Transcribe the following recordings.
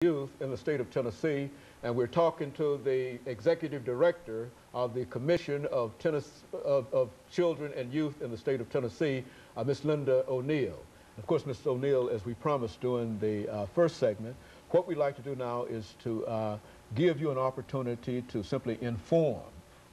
Youth in the state of Tennessee, and we're talking to the executive director of the Commission of Children and Youth in the state of Tennessee, Ms. Linda O'Neal. Of course, Ms. O'Neal, as we promised during the first segment, what we'd like to do now is to give you an opportunity to simply inform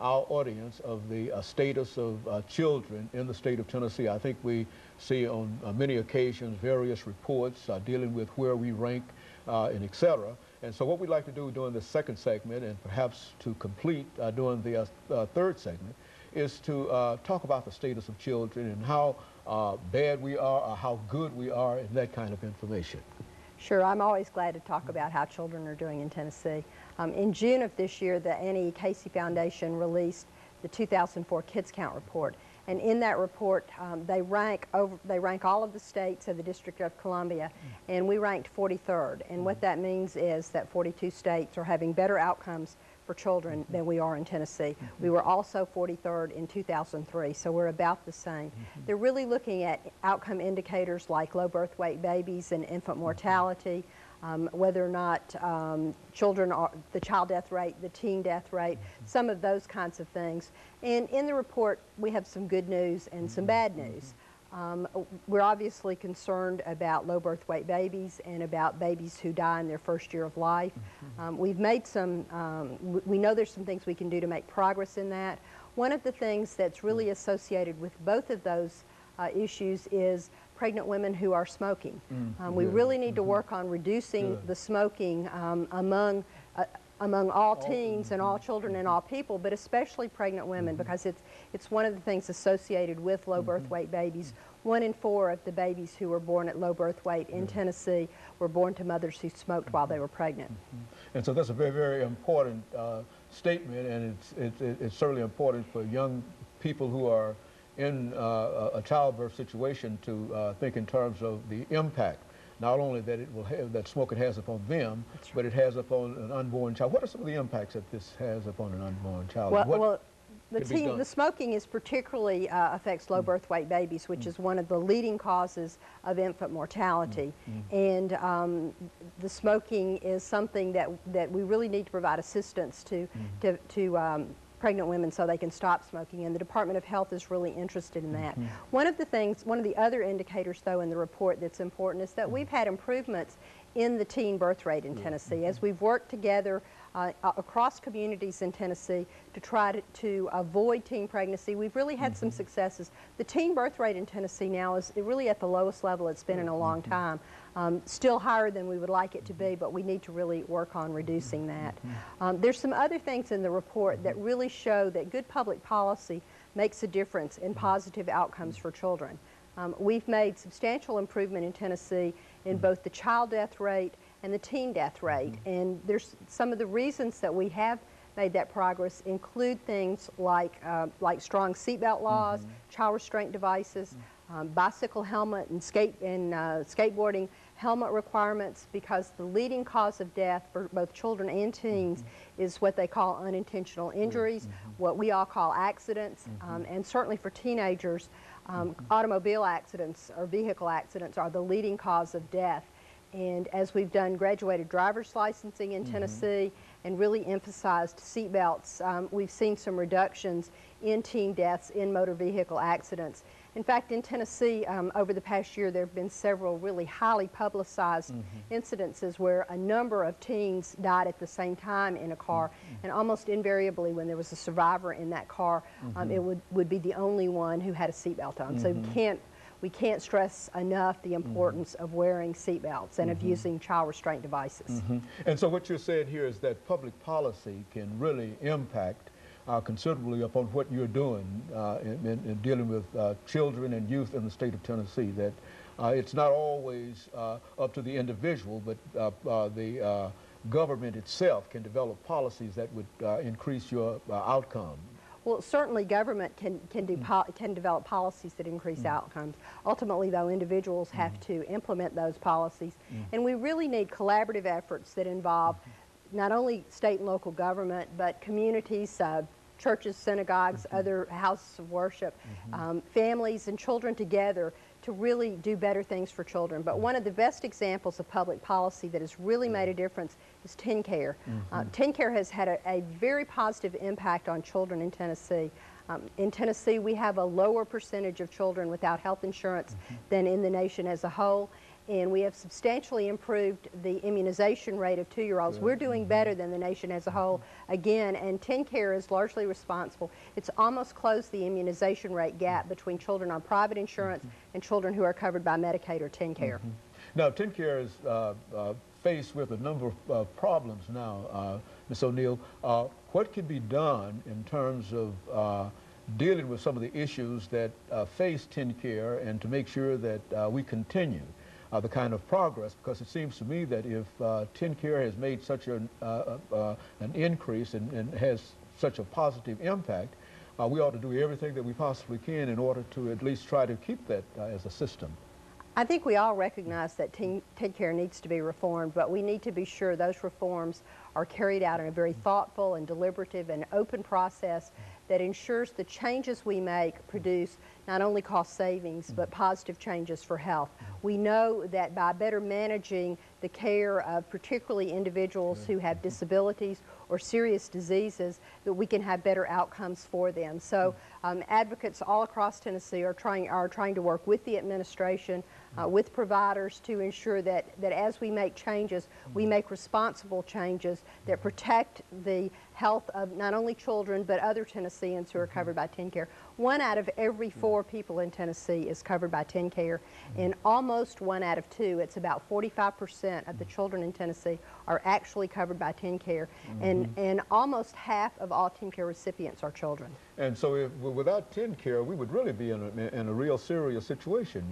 our audience of the status of children in the state of Tennessee. I think we see on many occasions various reports dealing with where we rank and et cetera. And so what we'd like to do during the second segment, and perhaps to complete during the third segment, is to talk about the status of children and how bad we are or how good we are and that kind of information. Sure, I'm always glad to talk about how children are doing in Tennessee. In June of this year, the Annie Casey Foundation released the 2004 Kids Count report. And in that report, they rank all of the states of the District of Columbia, and we ranked 43rd. And what that means is that 42 states are having better outcomes for children than we are in Tennessee. We were also 43rd in 2003, so we're about the same. They're really looking at outcome indicators like low birth weight babies and infant mortality, whether or not children are, the child death rate, the teen death rate, some of those kinds of things. And in the report, we have some good news and some bad news. We're obviously concerned about low birth weight babies and about babies who die in their first year of life. We've made some, we know there's some things we can do to make progress in that. One of the things that's really associated with both of those issues is pregnant women who are smoking. We really need to work on reducing the smoking among all teens and all children and all people, but especially pregnant women, because it's one of the things associated with low birth weight babies. 1 in 4 of the babies who were born at low birth weight in Tennessee were born to mothers who smoked while they were pregnant. And so that's a very, very important statement, and it's certainly important for young people who are in a childbirth situation to think in terms of the impact, not only that it will have, that smoking has upon them, but it has upon an unborn child. What are some of the impacts that this has upon an unborn child? Well, the smoking is particularly affects low birth weight babies, which is one of the leading causes of infant mortality. And the smoking is something that we really need to provide assistance to pregnant women so they can stop smoking, and the Department of Health is really interested in that. One of the other indicators, though, in the report that's important is that we've had improvements in the teen birth rate in Tennessee as we've worked together across communities in Tennessee to try to avoid teen pregnancy. We've really had some successes. The teen birth rate in Tennessee now is really at the lowest level it's been in a long time. Still higher than we would like it to be, but we need to really work on reducing that. There's some other things in the report that really show that good public policy makes a difference in positive outcomes for children. We've made substantial improvement in Tennessee in both the child death rate and the teen death rate. And there's some of the reasons that we have made that progress include things like strong seatbelt laws, child restraint devices, bicycle helmet and skateboarding helmet requirements, because the leading cause of death for both children and teens is what they call unintentional injuries, what we all call accidents, and certainly for teenagers, automobile accidents or vehicle accidents are the leading cause of death. And as we've done graduated driver's licensing in Tennessee and really emphasized seatbelts, we've seen some reductions in teen deaths in motor vehicle accidents. In fact, in Tennessee, over the past year, there have been several really highly publicized incidences where a number of teens died at the same time in a car, and almost invariably when there was a survivor in that car, it would be the only one who had a seatbelt on. So we can't stress enough the importance of wearing seatbelts and of using child restraint devices. And so what you're saying here is that public policy can really impact considerably upon what you're doing in dealing with children and youth in the state of Tennessee, that it's not always up to the individual, but the government itself can develop policies that would increase your outcome. Well, certainly government can develop policies that increase outcomes. Ultimately, though, individuals have to implement those policies, and we really need collaborative efforts that involve not only state and local government, but communities, churches, synagogues, other houses of worship, families and children together to really do better things for children. But one of the best examples of public policy that has really made a difference is TennCare. TennCare has had a very positive impact on children in Tennessee. In Tennessee, we have a lower percentage of children without health insurance than in the nation as a whole. And we have substantially improved the immunization rate of 2-year-olds. We're doing better than the nation as a whole again, and TennCare is largely responsible. It's almost closed the immunization rate gap between children on private insurance and children who are covered by Medicaid or TennCare. Now, TennCare is faced with a number of problems now, Ms. O'Neal. What can be done in terms of dealing with some of the issues that face TennCare and to make sure that we continue the kind of progress, because it seems to me that if TennCare has made such an increase and has such a positive impact, we ought to do everything that we possibly can in order to at least try to keep that as a system. I think we all recognize that TennCare needs to be reformed, but we need to be sure those reforms are carried out in a very thoughtful and deliberative and open process that ensures the changes we make produce not only cost savings but positive changes for health. We know that by better managing the care of particularly individuals who have disabilities or serious diseases, that we can have better outcomes for them. So advocates all across Tennessee are trying to work with the administration, with providers to ensure that as we make changes, we make responsible changes that protect the health of not only children but other Tennesseans who are covered by TennCare. 1 out of every 4 people in Tennessee is covered by TennCare, and almost 1 out of 2, it's about 45% of the children in Tennessee are actually covered by TennCare, and almost half of all TennCare recipients are children. And so without TennCare, we would really be in a real serious situation.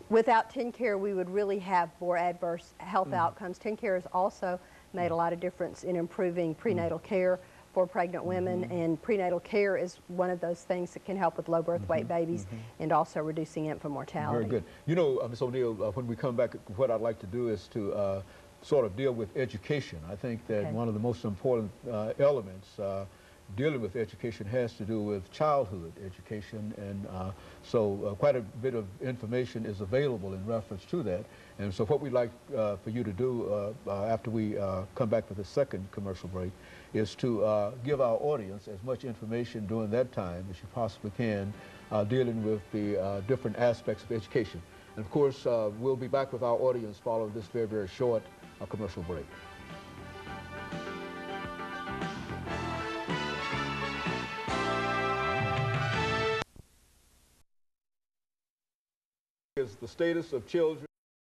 Without TennCare, we would really have more adverse health outcomes. TennCare has also made a lot of difference in improving prenatal care for pregnant women, and prenatal care is one of those things that can help with low birth weight babies and also reducing infant mortality. Very good. You know, Ms. O'Neal, when we come back, what I'd like to do is to sort of deal with education. I think that one of the most important elements dealing with education has to do with childhood education, and so quite a bit of information is available in reference to that. And so what we'd like for you to do after we come back for the second commercial break is to give our audience as much information during that time as you possibly can dealing with the different aspects of education. And of course, we'll be back with our audience following this very, very short commercial break. Is the status of children